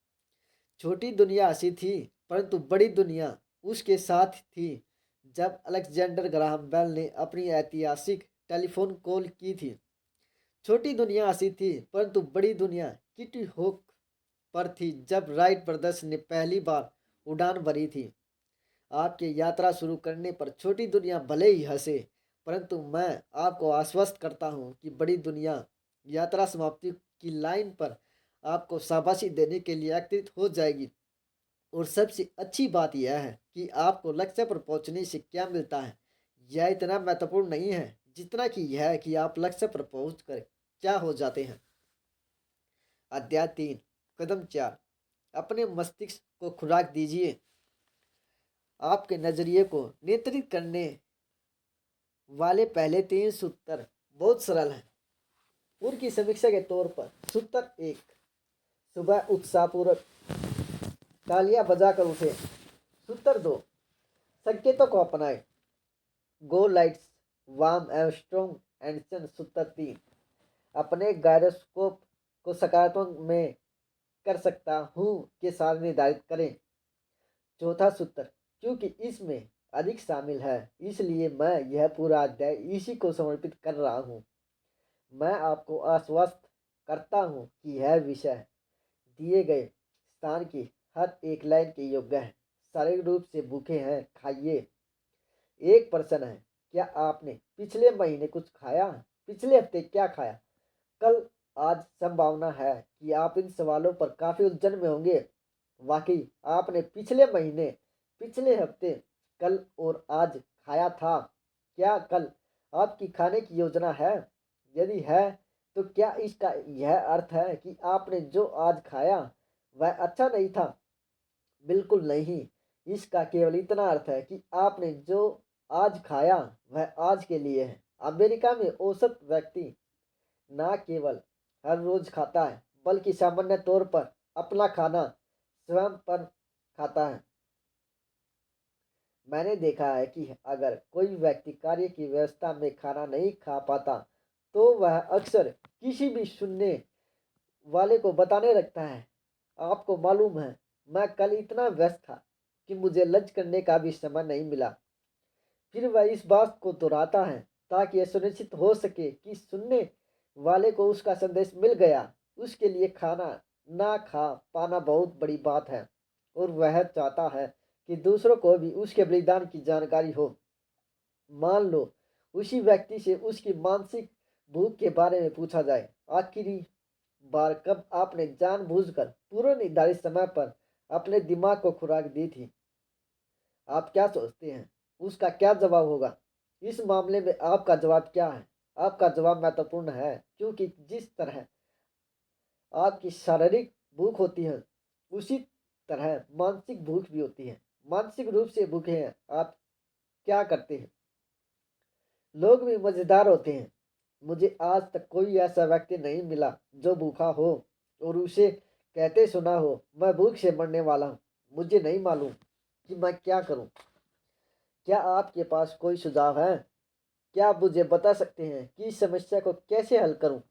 छोटी दुनिया हंसी थी, परंतु बड़ी दुनिया उसके साथ थी जब अलेक्जेंडर ग्राहम बेल ने अपनी ऐतिहासिक टेलीफोन कॉल की थी। छोटी दुनिया हंसी थी, परंतु बड़ी दुनिया किटी होक पर थी जब राइट ब्रदर्स ने पहली बार उड़ान भरी थी। आपकी यात्रा शुरू करने पर छोटी दुनिया भले ही हंसे, परंतु मैं आपको आश्वस्त करता हूँ कि बड़ी दुनिया यात्रा समाप्ति की लाइन पर आपको शाबाशी देने के लिए एकत्रित हो जाएगी। और सबसे अच्छी बात यह है कि आपको लक्ष्य पर पहुंचने से क्या मिलता है, यह इतना महत्वपूर्ण नहीं है जितना कि यह है कि आप लक्ष्य पर पहुंचकर क्या हो जाते हैं। अध्याय 3, कदम 4, अपने मस्तिष्क को खुराक दीजिए। आपके नजरिए को नियंत्रित करने वाले पहले 3 सूत्र बहुत सरल हैं। पूर्व की समीक्षा के तौर पर सूत्र 1, सुबह उत्साहपूर्वक तालियां बजाकर उठे। सूत्र 2, संकेतों को अपनाएं, go lights warm and strong and sun. सूत्र 3, अपने गायरोस्कोप को सकारात्मक में कर सकता हूँ के साथ निर्धारित करें। चौथा सूत्र, क्योंकि इसमें अधिक शामिल है इसलिए मैं यह पूरा अध्याय इसी को समर्पित कर रहा हूँ। मैं आपको आश्वस्त करता हूँ कि यह विषय दिए गए स्थान की हर एक लाइन के योग्य है। शारीरिक रूप से भूखे हैं, खाइए। एक प्रश्न है, क्या आपने पिछले महीने कुछ खाया? पिछले हफ्ते क्या खाया? कल? आज संभावना है कि आप इन सवालों पर काफी उलझन में होंगे। वाकई आपने पिछले महीने, पिछले हफ्ते, कल और आज खाया था? क्या कल आपकी खाने की योजना है? यदि है तो क्या इसका यह अर्थ है कि आपने जो आज खाया वह अच्छा नहीं था? बिल्कुल नहीं। इसका केवल इतना अर्थ है कि आपने जो आज खाया वह आज के लिए है। अमेरिका में औसत व्यक्ति ना केवल हर रोज खाता है बल्कि सामान्य तौर पर अपना खाना स्वयं पर खाता है। मैंने देखा है कि अगर कोई व्यक्ति कार्य की व्यवस्था में खाना नहीं खा पाता तो वह अक्सर किसी भी सुनने वाले को बताने लगता है, आपको मालूम है मैं कल इतना व्यस्त था कि मुझे लंच करने का भी समय नहीं मिला। फिर वह इस बात को दोहराता है ताकि यह सुनिश्चित हो सके कि सुनने वाले को उसका संदेश मिल गया। उसके लिए खाना ना खा पाना बहुत बड़ी बात है और वह चाहता है कि दूसरों को भी उसके बलिदान की जानकारी हो। मान लो उसी व्यक्ति से उसकी मानसिक भूख के बारे में पूछा जाए, आखिरी बार कब आपने जानबूझकर पूर्व निर्धारित समय पर अपने दिमाग को खुराक दी थी? आप क्या सोचते हैं उसका क्या जवाब होगा? इस मामले में आपका जवाब क्या है? आपका जवाब महत्वपूर्ण है क्योंकि जिस तरह आपकी शारीरिक भूख होती है उसी तरह मानसिक भूख भी होती है। मानसिक रूप से भूखे हैं आप क्या करते हैं? लोग भी मजेदार होते हैं। मुझे आज तक कोई ऐसा व्यक्ति नहीं मिला जो भूखा हो और उसे कहते सुना हो, मैं भूख से मरने वाला हूँ, मुझे नहीं मालूम कि मैं क्या करूँ। क्या आपके पास कोई सुझाव है? क्या आप मुझे बता सकते हैं कि इस समस्या को कैसे हल करूँ?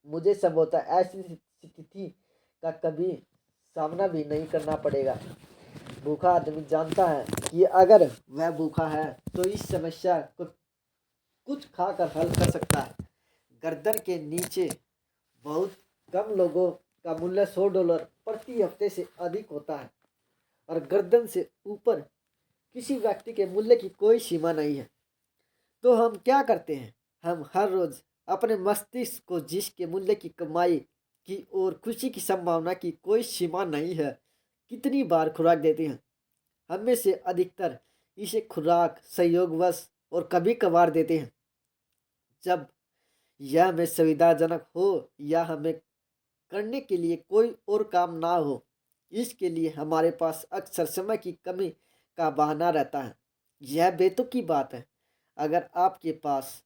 मुझे संभवतः ऐसी स्थिति का कभी सामना भी नहीं करना पड़ेगा। भूखा आदमी जानता है कि अगर वह भूखा है तो इस समस्या को कुछ खाकर हल कर सकता है। गर्दन के नीचे बहुत कम लोगों का मूल्य $100 प्रति हफ्ते से अधिक होता है और गर्दन से ऊपर किसी व्यक्ति के मूल्य की कोई सीमा नहीं है। तो हम क्या करते हैं? हम हर रोज अपने मस्तिष्क को जिसके मूल्य की कमाई की और खुशी की संभावना की कोई सीमा नहीं है कितनी बार खुराक देते हैं? हम में से अधिकतर इसे खुराक संयोगवश और कभी कभार देते हैं जब यह हमें सुविधाजनक हो या हमें करने के लिए कोई और काम ना हो। इसके लिए हमारे पास अक्सर समय की कमी का बहाना रहता है। यह बेतुकी बात है। अगर आपके पास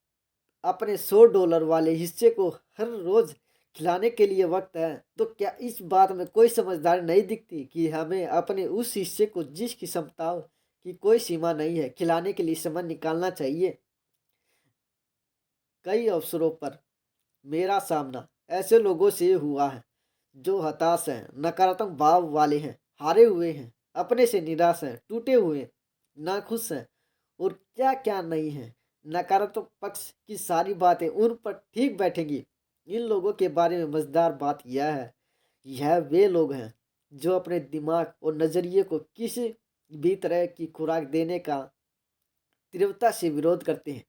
अपने $100 वाले हिस्से को हर रोज खिलाने के लिए वक्त है तो क्या इस बात में कोई समझदारी नहीं दिखती कि हमें अपने उस हिस्से को जिसकी क्षमताओं की कोई सीमा नहीं है खिलाने के लिए समय निकालना चाहिए? कई अवसरों पर मेरा सामना ऐसे लोगों से हुआ है जो हताश हैं, नकारात्मक भाव वाले हैं, हारे हुए हैं, अपने से निराश हैं, टूटे हुए, नाखुश हैं और क्या क्या नहीं है। नकारात्मक पक्ष की सारी बातें उन पर ठीक बैठेंगी। इन लोगों के बारे में मजेदार बात यह है, यह वे लोग हैं जो अपने दिमाग और नजरिए को किसी भी तरह की खुराक देने का तीव्रता से विरोध करते हैं।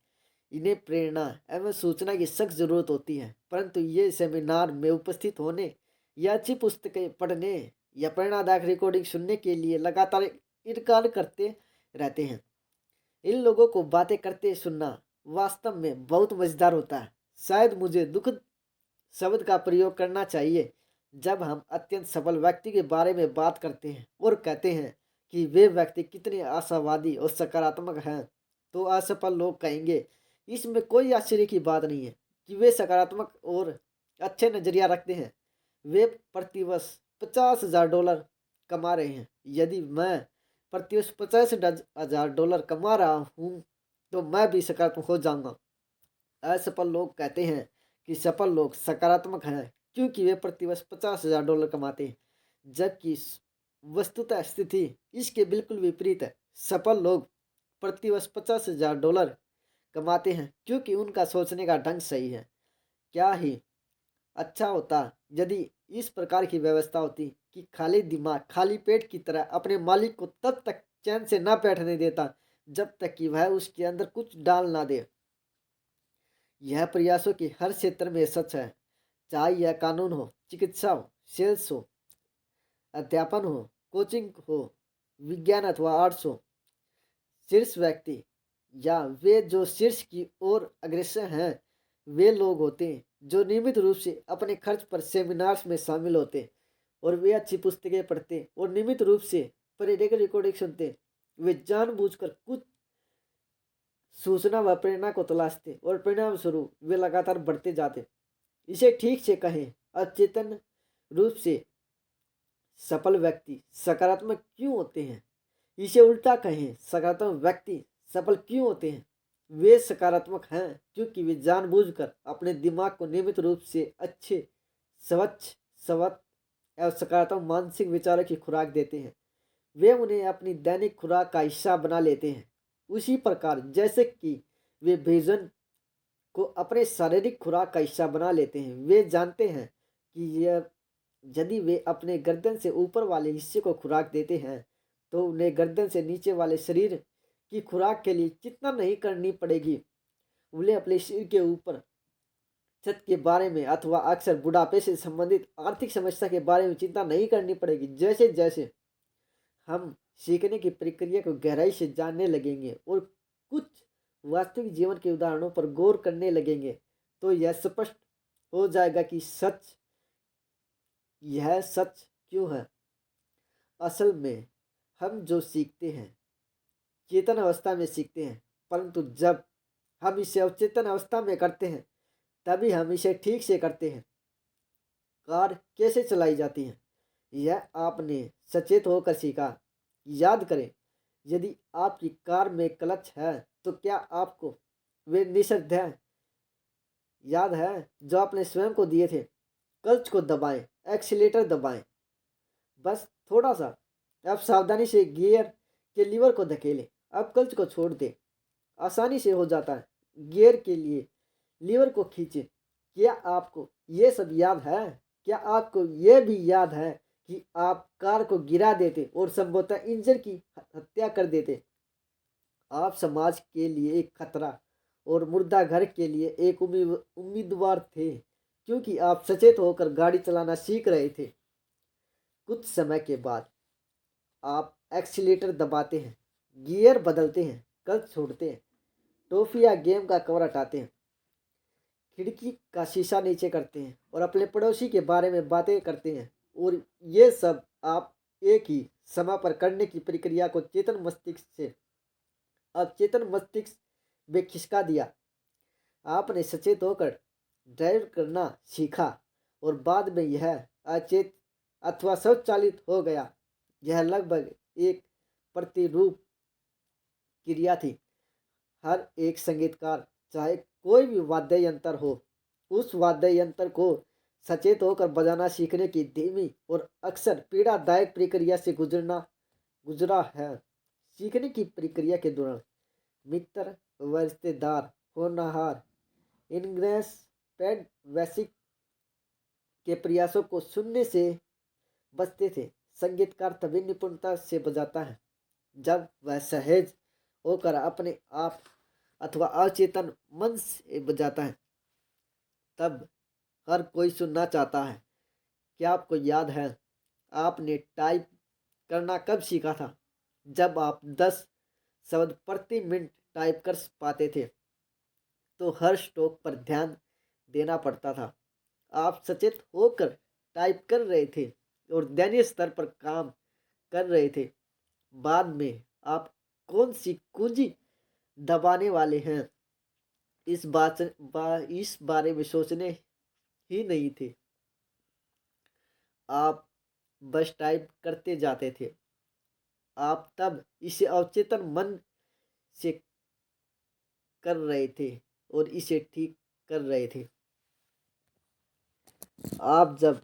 इन्हें प्रेरणा एवं सूचना की सख्त जरूरत होती है, परंतु ये सेमिनार में उपस्थित होने या अच्छी पुस्तकें पढ़ने या प्रेरणादायक रिकॉर्डिंग सुनने के लिए लगातार इनकार करते रहते हैं। इन लोगों को बातें करते सुनना वास्तव में बहुत मजेदार होता है। शायद मुझे दुखद शब्द का प्रयोग करना चाहिए जब हम अत्यंत सफल व्यक्ति के बारे में बात करते हैं और कहते हैं कि वे व्यक्ति कितने आशावादी और सकारात्मक हैं, तो असफल लोग कहेंगे इसमें कोई आश्चर्य की बात नहीं है कि वे सकारात्मक और अच्छे नजरिया रखते हैं। वे प्रतिवर्ष $50,000 कमा रहे हैं। यदि मैं प्रतिवर्ष $50,000 कमा रहा हूँ तो मैं भी सकारात्मक हो जाऊंगा। असफल लोग कहते हैं कि सफल लोग सकारात्मक हैं क्योंकि वे प्रतिवर्ष $50,000 कमाते हैं, जबकि वस्तुतः स्थिति इसके बिल्कुल विपरीत है। सफल लोग प्रतिवर्ष $50,000 कमाते हैं क्योंकि उनका सोचने का ढंग सही है। क्या ही अच्छा होता यदि इस प्रकार की व्यवस्था होती कि खाली दिमाग खाली पेट की तरह अपने मालिक को तब तक चैन से न बैठने देता जब तक कि वह उसके अंदर कुछ डाल ना दे। यह प्रयासों के हर क्षेत्र में सच है, चाहे यह कानून हो, चिकित्सा हो, सेल्स हो, अध्यापन हो, कोचिंग हो, विज्ञान अथवा आर्ट्स हो। शीर्ष व्यक्ति या वे जो शीर्ष की ओर अग्रसर हैं वे लोग होते हैं जो नियमित रूप से अपने खर्च पर सेमिनार्स में शामिल होते और वे अच्छी पुस्तकें पढ़ते और नियमित रूप से पर्यटक रिकॉर्डिंग सुनते। वे जानबूझकर कुछ सूचना व प्रेरणा को तलाशते और परिणाम स्वरूप वे लगातार बढ़ते जाते। इसे ठीक से कहें, अचेतन रूप से सफल व्यक्ति सकारात्मक क्यों होते हैं? इसे उल्टा कहें, सकारात्मक व्यक्ति सफल क्यों होते हैं? वे सकारात्मक हैं क्योंकि वे जानबूझकर अपने दिमाग को नियमित रूप से अच्छे, स्वच्छ, स्वत एवं सकारात्मक मानसिक विचारों की खुराक देते हैं। वे उन्हें अपनी दैनिक खुराक का हिस्सा बना लेते हैं, उसी प्रकार जैसे कि वे भोजन को अपने शारीरिक खुराक का हिस्सा बना लेते हैं। वे जानते हैं कि यह यदि वे अपने गर्दन से ऊपर वाले हिस्से को खुराक देते हैं तो उन्हें गर्दन से नीचे वाले शरीर की खुराक के लिए चिंता नहीं करनी पड़ेगी। उन्हें अपने शरीर के ऊपर छत के बारे में अथवा अक्सर बुढ़ापे से संबंधित आर्थिक समस्या के बारे में चिंता नहीं करनी पड़ेगी। जैसे जैसे हम सीखने की प्रक्रिया को गहराई से जानने लगेंगे और कुछ वास्तविक जीवन के उदाहरणों पर गौर करने लगेंगे तो यह स्पष्ट हो जाएगा कि यह सच क्यों है। असल में हम जो सीखते हैं चेतन अवस्था में सीखते हैं, परंतु जब हम इसे अवचेतन अवस्था में करते हैं तभी हम इसे ठीक से करते हैं। कार कैसे चलाई जाती है यह आपने सचेत होकर सीखा। याद करें, यदि आपकी कार में क्लच है तो क्या आपको वे निषेधाज्ञा याद है जो आपने स्वयं को दिए थे? क्लच को दबाएं, एक्सीलेटर दबाएं, बस थोड़ा सा। अब सावधानी से गियर के लीवर को धकेलें। अब क्लच को छोड़ दें, आसानी से हो जाता है। गियर के लिए लीवर को खींचें। क्या आपको ये सब याद है? क्या आपको ये भी याद है कि आप कार को गिरा देते और संभवतः इंजन की हत्या कर देते? आप समाज के लिए एक खतरा और मुर्दा घर के लिए एक उम्मीदवार थे क्योंकि आप सचेत होकर गाड़ी चलाना सीख रहे थे। कुछ समय के बाद आप एक्सीलेटर दबाते हैं, गियर बदलते हैं, क्लच छोड़ते हैं, टॉफी या गेम का कवर हटाते हैं, खिड़की का शीशा नीचे करते हैं और अपने पड़ोसी के बारे में बातें करते हैं। और ये सब आप एक ही समय पर करने की प्रक्रिया को चेतन मस्तिष्क से अचेतन मस्तिष्क में खिसका दिया। आपने सचेत होकर ड्राइव करना सीखा और बाद में यह अचेत अथवा स्वचालित हो गया। यह लगभग एक प्रतिरूप क्रिया थी। हर एक संगीतकार, चाहे कोई भी वाद्य यंत्र हो, उस वाद्य यंत्र को सचेत होकर बजाना सीखने की धीमी और अक्सर पीड़ादायक प्रक्रिया से गुजरा है। सीखने की प्रक्रिया के दौरान मित्र व रिश्तेदार होनहार इनग्रेस पेड वैसिक के प्रयासों को सुनने से बचते थे। संगीतकार तभी निपुणता से बजाता है जब वह सहज होकर अपने आप अथवा अचेतन मन से बजाता है तब हर कोई सुनना चाहता है। क्या आपको याद है आपने टाइप करना कब सीखा था? जब आप 10 शब्द प्रति मिनट टाइप कर पाते थे तो हर स्ट्रोक पर ध्यान देना पड़ता था। आप सचेत होकर टाइप कर रहे थे और दैनिक स्तर पर काम कर रहे थे। बाद में आप कौन सी कुंजी दबाने वाले हैं इस बारे में सोचने ही नहीं थे। आप बस टाइप करते जाते थे। आप तब इसे अवचेतन मन से कर रहे थे और इसे ठीक कर रहे थे। आप जब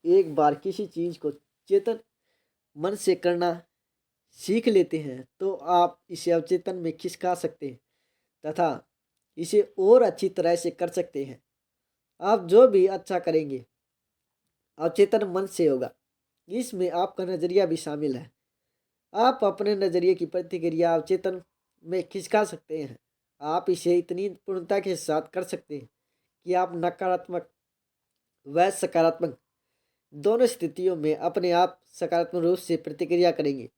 एक बार किसी चीज को चेतन मन से करना सीख लेते हैं तो आप इसे अवचेतन में खिसका सकते हैं तथा इसे और अच्छी तरह से कर सकते हैं। आप जो भी अच्छा करेंगे अवचेतन मन से होगा। इसमें आपका नजरिया भी शामिल है। आप अपने नजरिए की प्रतिक्रिया अवचेतन में खिसका सकते हैं। आप इसे इतनी पूर्णता के साथ कर सकते हैं कि आप नकारात्मक व सकारात्मक दोनों स्थितियों में अपने आप सकारात्मक रूप से प्रतिक्रिया करेंगे।